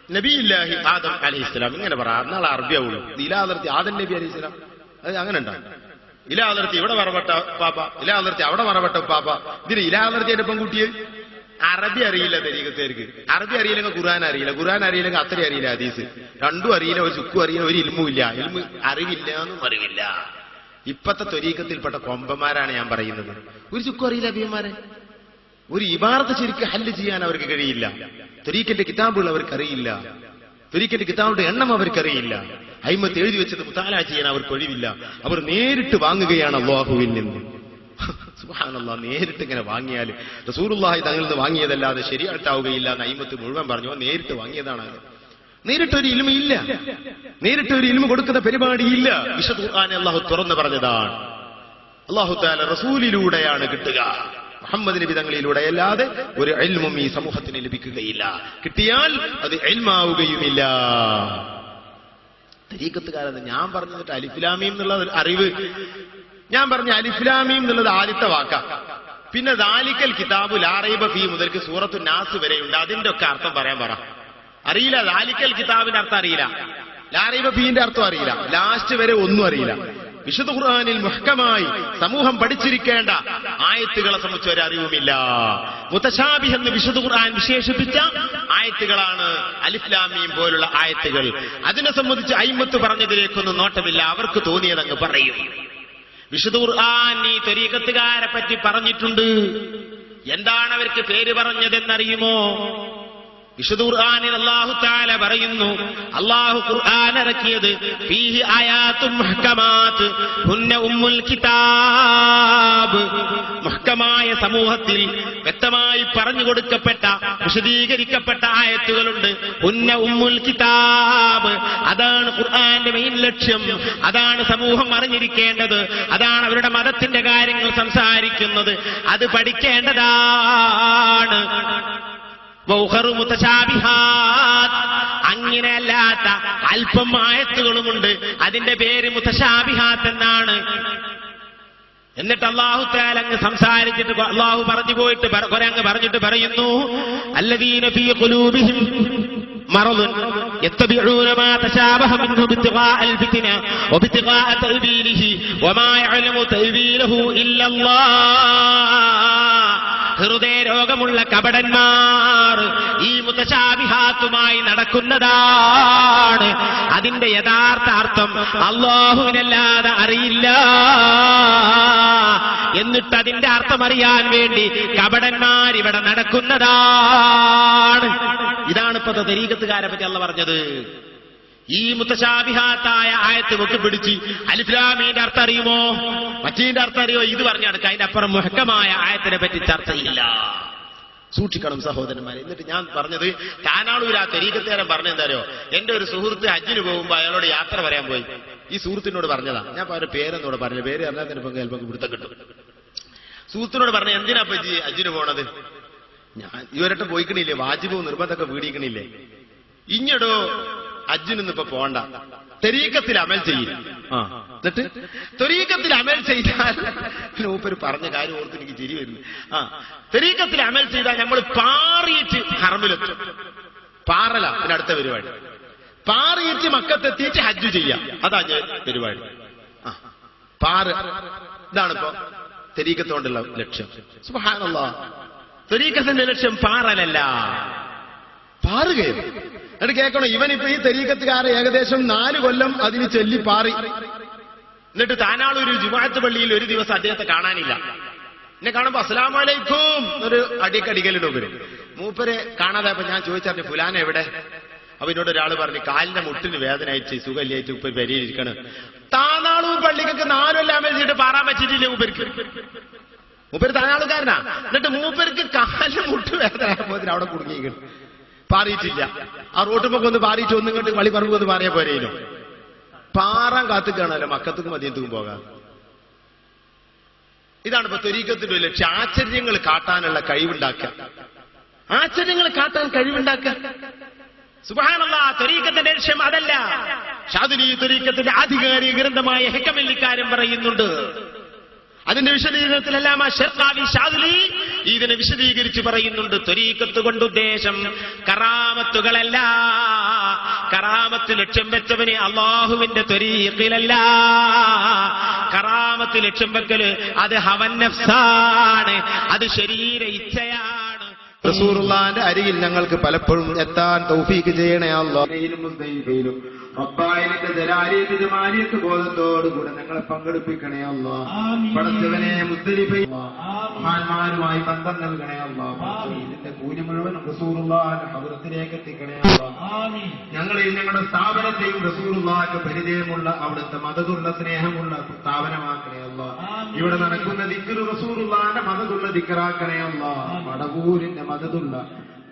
നബിയില്ലാഹി ആദം അലൈഹിസ്സലാം ഇങ്ങനെ പറ, നാളെ അറബിയാവുള്ളൂ. ഇലാതിർത്തി ആദം നബി അലൈഹിസ്സലാം, അത് അങ്ങനെ ഉണ്ടാകും. ഇലാതിർത്തി ഇവിടെ മറവട്ട പാപ്പ, ഇലാതിർത്തി അവിടെ മറവട്ട പാപ്പ. ഇതിന് ഇലാതിർത്തിയുടെ പെൺകുട്ടിയെ അറബി അറിയില്ല തരീഖത്തേർക്ക്. അറബി അറിയില്ലെങ്കിൽ ഖുർആൻ അറിയില്ല, ഖുർആൻ അറിയില്ലെങ്കിൽ അത്ര അറിയില്ല ഹദീസ്. രണ്ടും അറിയില്ല, ഒരു ചുക്കും അറിയില്ല, ഒരു ഇൽമും ഇല്ല. ഇൽമു അറിവില്ല എന്നും അറിവില്ല. ഇപ്പത്തെ ത്വരീഖത്തിൽപ്പെട്ട കൊമ്പന്മാരാണ് ഞാൻ പറയുന്നത്. ഒരു ചുക്കും അറിയില്ല അബിയന്മാരെ. ഒരു ഇബാറത്ത് ശരിക്കും ഹല്ല് ചെയ്യാൻ അവർക്ക് കഴിയില്ല. ത്വരീഖിന്റെ കിതാബുകൾ അവർക്കറിയില്ല. ത്വരീഖിന്റെ കിതാബിന്റെ എണ്ണം അവർക്കറിയില്ല. അയിമത്ത് എഴുതി വെച്ചത് മുതാല ചെയ്യാൻ അവർക്ക് ഒഴിവില്ല. അവർ നേരിട്ട് വാങ്ങുകയാണ് അല്ലാഹുവിൽ നിന്ന്. സുബ്ഹാനല്ലാഹ്, നേരിട്ട് ഇങ്ങനെ വാങ്ങിയാൽ റസൂലുള്ളാഹി തങ്ങളിൽ നിന്ന് വാങ്ങിയതല്ലാതെ ശരീഅത്താവുകയില്ല എന്ന് അയിമത്ത് മുഴുവൻ പറഞ്ഞു. നേരിട്ട് വാങ്ങിയതാണ്. നേരിട്ടൊരു ഇൽമ ഇല്ല, നേരിട്ടൊരു ഇൽമ കൊടുക്കുന്ന പരിപാടിയില്ല. വിശുദ്ധ ഖുർആനിൽ അല്ലാഹു തുറന്നു പറഞ്ഞതാണ്. അല്ലാഹു തആല റസൂലിലൂടെയാണ് കിട്ടുക, മുഹമ്മദ് നബി തങ്ങളിലൂടെ അല്ലാതെ ഒരു ഇൽമും ഈ സമൂഹത്തിന് ലഭിക്കുകയില്ല. കിട്ടിയാൽ അത് ഇൽമാവുകയുമില്ല. തരീഖത്തുകാരെന്ന് ഞാൻ പറഞ്ഞിട്ട് അലിഫ്ലാമീം എന്നുള്ള ഒരു അറിവ് ഞാൻ പറഞ്ഞ അലിഫ്ലാമീം എന്നുള്ളത് ആദ്യത്തെ വാക്കാ. പിന്നെ ദാലിക്കൽ കിതാബു ലാ റൈബ ഫീ മുതൽക്ക് സൂറത്തു നാസ് വരെയുണ്ട്. അതിന്റെ ഒക്കെ അർത്ഥം പറയാൻ പറ. അറിയില്ല. ദാലിക്കൽ കിതാബിന്റെ അർത്ഥം അറിയില്ല, ലാ റൈബ ഫീന്റെ അർത്ഥം അറിയില്ല, ലാസ്റ്റ് വരെ ഒന്നും അറിയില്ല. വിശുദ്ധ ഖുർആനിൽ മുഹ്കമായി സമൂഹം പഠിച്ചിരിക്കേണ്ട ആയത്തുകളെ സംബന്ധിച്ച് ഒരു അറിവുമില്ല. മുതശാബിഹ് എന്ന് വിശുദ്ധ ഖുർആൻ വിശേഷിപ്പിച്ച ആയത്തുകളാണ് അലിഫ് ലാം മീം പോലുള്ള ആയത്തുകൾ. അതിനെ സംബന്ധിച്ച് അയിമത്ത് പറഞ്ഞതിലേക്കൊന്നും നോട്ടമില്ല. അവർക്ക് തോന്നിയതങ്ങ് പറയും. വിശുദ്ധ ഖുർആൻ ഈ ത്വരീഖത്തുകാരെ പറ്റി പറഞ്ഞിട്ടുണ്ട്. എന്താണ് അവർക്ക് പേര് പറഞ്ഞതെന്നറിയുമോ? വിശുദ്ധ ഖുർആനിൽ അല്ലാഹു തആല പറയുന്നു, അല്ലാഹു ഖുർആൻ ഇറക്കിയത് ഫീഹി ആയാത്തും മുഹ്കമാത്ത് ഹുന്ന ഉമ്മുൽ കിതാബ്. മുഹ്കമായ സമൂഹത്തിൽ വ്യക്തമായി പറഞ്ഞു കൊടുക്കപ്പെട്ട വിശദീകരിക്കപ്പെട്ട ആയത്തുകളുണ്ട്. ഹുന്ന ഉമ്മുൽ കിതാബ്, അതാണ് ഖുർആന്റെ മെയിൻ ലക്ഷ്യം. അതാണ് സമൂഹം അറിഞ്ഞിരിക്കേണ്ടത്. അതാണ് അവരുടെ മതത്തിന്റെ കാര്യങ്ങൾ സംസാരിക്കുന്നത്. അത് പഠിക്കേണ്ടതാണ്. അങ്ങനെയല്ലാത്ത അല്പം ആയത്തുകളുമുണ്ട്. അതിന്റെ പേര് മുതശാബിഹാത്ത് എന്നാണ്. എന്നിട്ട് അല്ലാഹു തആല അങ്ങ് സംസാരിച്ചിട്ട് അല്ലാഹു പറഞ്ഞു പോയിട്ട് കുറെ അങ്ങ് പറഞ്ഞിട്ട് പറയുന്നു, അല്ലദീന ഫീ ഖുലൂബിഹിം മറദുൻ യത്തബിഊന മാ തശാബഹ മിൻഹു ഇബ്തിഗാഅൽ ഫിത്ന വഇബ്തിഗാഅ തഅ്വീലിഹി വമാ യഅലമു തഅ്വീലഹു ഇല്ലല്ലാഹ്. ഹൃദയ രോഗമുള്ള കപടന്മാർ ഈ മുതശാബിഹാത്തുമായി നടക്കുന്നതാണ്. അതിന്റെ യഥാർത്ഥ അർത്ഥം അല്ലാഹുവിനല്ലാതെ അറിയില്ല. എന്നിട്ട് അതിന്റെ അർത്ഥം അറിയാൻ വേണ്ടി കപടന്മാർ ഇവിടെ നടക്കുന്നതാണ്. ഇതാണ് ഇപ്പത്തെ തരീഖത്തുകാരെ പറ്റി അല്ലാഹു പറഞ്ഞത്. ഈ മുതശാബിഹാത്തായ ആയത്ത് ഒക്കെ പിടിച്ച് അലിഫ് ലാം മീമിന്റെ അർത്ഥം അറിയുമോ, മറ്റീന്റെ അർത്ഥം അറിയോ, ഇത് പറഞ്ഞെടുക്കുക. അതിന്റെ അപ്പുറം മുഹ്കമായ ആയത്തിനെ പറ്റി ചർച്ചയില്ല. സൂക്ഷിക്കണം സഹോദരന്മാരെ. എന്നിട്ട് ഞാൻ പറഞ്ഞത്, താനാളൂർ ആ തരീഖത്തുകാരൻ പറഞ്ഞെന്താരോ, എന്റെ ഒരു സുഹൃത്ത് ഹജ്ജിന് പോകുമ്പോൾ അയാളോട് യാത്ര പറയാൻ പോയി. ഈ സുഹൃത്തിനോട് പറഞ്ഞതാ. ഞാൻ അവരുടെ പേരെന്നോട് പറഞ്ഞു. പേര് അറിഞ്ഞാൽ ചിലപ്പോൾ ചിലപ്പോൾ പിടുത്തം കിട്ടും. സുഹൃത്തിനോട് പറഞ്ഞ, എന്തിനാ പറ്റി ഹജ്ജിന് പോണത്? ഞാൻ ഇവരട്ടെ പോയിക്കണില്ലേ, വാജിബും നിർബന്ധമൊക്കെ വീടിക്കണില്ലേ, ഇഞ്ഞടോ ഹജ്ജിനൊന്നും ഇപ്പൊ പോണ്ട, തരീഖത്തിൽ അമൽ ചെയ്യും. എന്നിട്ട് തരീഖത്തിൽ അമൽ ചെയ്താൽ മൂപ്പര് പറഞ്ഞ കാര്യം ഓർത്ത് എനിക്ക് ചിരി വരുന്നു. തരീഖത്തിൽ അമൽ ചെയ്താൽ നമ്മൾ പാറിയിട്ട് ഹറമിലെത്തും. പാറല പിന്നെ അടുത്ത പരിപാടി. പാറിയിട്ട് മക്കത്തെത്തിയിട്ട് ഹജ്ജ് ചെയ്യാം. അതാ പരിപാടി. പാറ് ഇതാണിപ്പോ തരീഖത്തോണ്ടുള്ള ലക്ഷ്യം. സുബ്ഹാനല്ലാഹ്, തരീഖത്തിന്റെ ലക്ഷ്യം പാറലല്ല, പാറുകയാണ്. എന്നിട്ട് കേൾക്കണം, ഇവനിപ്പോ ഈ തരീഖത്തുകാരെ ഏകദേശം 4 കൊല്ലം അതിന് ചൊല്ലി പാറി. എന്നിട്ട് താനാളൊരു ജുമുഅത്ത് പള്ളിയിൽ ഒരു ദിവസം അദ്ദേഹത്തെ കാണാനില്ല. എന്നെ കാണുമ്പോ അസ്സലാമു അലൈക്കും ഒരു അടിക്കടിക്കലിനോ വരും. മൂപ്പരെ കാണാതെ അപ്പൊ ഞാൻ ചോദിച്ചറിഞ്ഞു, ഫുലാന എവിടെ? അപ്പൊ എന്നോട് ഒരാൾ പറഞ്ഞു, കാലിന്റെ മുട്ടിന് വേദന അയച്ച് സുഖമില്ലായിട്ട് ഉപ്പർ പരിഹരിക്കണം. താനാളൂർ പള്ളിക്കൊക്കെ 4 കൊല്ലം അമൽ ചെയ്തിട്ട് പാറാൻ പറ്റിയിട്ടില്ലേ മൂപ്പർക്ക്? മൂപ്പര് താനാളുകാരനാ. എന്നിട്ട് മൂപ്പർക്ക് കാലിന്റെ മുട്ട് വേദന ആയപ്പോ അവിടെ കുടുങ്ങിയിരിക്കണം, പാറിയിട്ടില്ല. ആ റോട്ടുമൊക്കെ ഒന്ന് പാറിയിട്ട് ഒന്നും കണ്ട് കളി പറമ്പ് ഒന്ന് പാറിയാ പോരേനോ. പാറാൻ കാത്തുക്കാണല്ലോ മക്കത്തുക്കും മദീനത്തുക്കും പോകാൻ. ഇതാണ് ഇപ്പൊ ത്വരീഖത്തിന്റെ ലക്ഷ്യം. ആശ്ചര്യങ്ങൾ കാട്ടാനുള്ള കഴിവുണ്ടാക്കുക, ആശ്ചര്യങ്ങൾ കാട്ടാൻ കഴിവുണ്ടാക്കുക. സുബ്ഹാനല്ലാഹ്, ത്വരീഖത്തിന്റെ ലക്ഷ്യം അതല്ല. ഷാദിലി ത്വരീഖത്തിന്റെ ആധികാരിക ഗ്രന്ഥമായ ഹികമിൽ ഇക്കാര്യം പറയുന്നുണ്ട്. അതിന്റെ വിശദീകരണത്തിലെല്ലാം ഷാദിലി ഇതിനെ വിശദീകരിച്ച് പറയുന്നുണ്ട്. ത്വരീഖത്ത് കൊണ്ട് ഉദ്ദേശം കറാമത്തുകളല്ല, കറാമത്ത് ലക്ഷ്യം വെച്ചവന് അള്ളാഹുവിന്റെ ത്വരീഖിലല്ല. കറാമത്ത് ലക്ഷ്യം വെക്കല് അത് ഹവൻ നഫ്സാണ്, അത് ശരീര ഇച്ഛയാണ്. റസൂലുള്ളാഹിന്റെ അരികിൽ ഞങ്ങൾക്ക് പലപ്പോഴും എത്താൻ തൗഫീഖ് ചെയ്യണേ അല്ലാഹ്. റബ്ബായിന്റെ ജലാലിയത്തിന്റെ മാനിയത്ത് ബോധത്തോടുകൂടെ ഞങ്ങളെ പങ്കെടുപ്പിക്കണേ അല്ലാഹ്. പടച്ചവനെ മുസ്ദലിഫയിൽ മഹാന്മാരുമായി ബന്ധം നൽകണേ അല്ലാഹ്. ഇതിന്റെ കൂലി മുഴുവൻ റസൂലുള്ളാഹിന്റെ ഹദ്റത്തിലേക്ക് എത്തിക്കണേ അല്ലാഹ്. ഞങ്ങളിൽ ഞങ്ങളുടെ സ്ഥാപനത്തെയും റസൂലുള്ളാഹിക്ക് പരിചയമുള്ള അവിടുത്തെ മദതുള്ള സ്നേഹമുള്ള സ്ഥാപനമാക്കണേ അല്ലാഹ്. ഇവിടെ നടക്കുന്ന ദിക്ർ റസൂലുള്ളാഹിന്റെ മദതുള്ള ദിക്റാക്കണേ അല്ലാഹ്. മടവൂരിന്റെ മദതുള്ള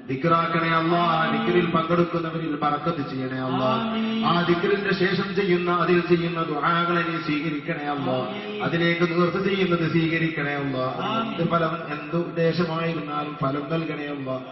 ദിക്റാക്കണേ അല്ലാഹ്. ദിക്റിൽ പങ്കെടുക്കുന്നവരിൽ ബറക്കത്ത് ചെയ്യണേ അല്ലാഹ്. ആ ദിക്റിന്റെ ശേഷം അതിൽ ചെയ്യുന്ന ദുആകളെ നീ സ്വീകരിക്കണേ അല്ലാഹ്. അതിലേക്ക് നേർച്ച ചെയ്യുന്നത് സ്വീകരിക്കണേ അല്ലാഹ്. എന്ത് ഫലം എന്ത് ഉദ്ദേശമായിരുന്നാലും ഫലം നൽകണേ അല്ലാഹ്.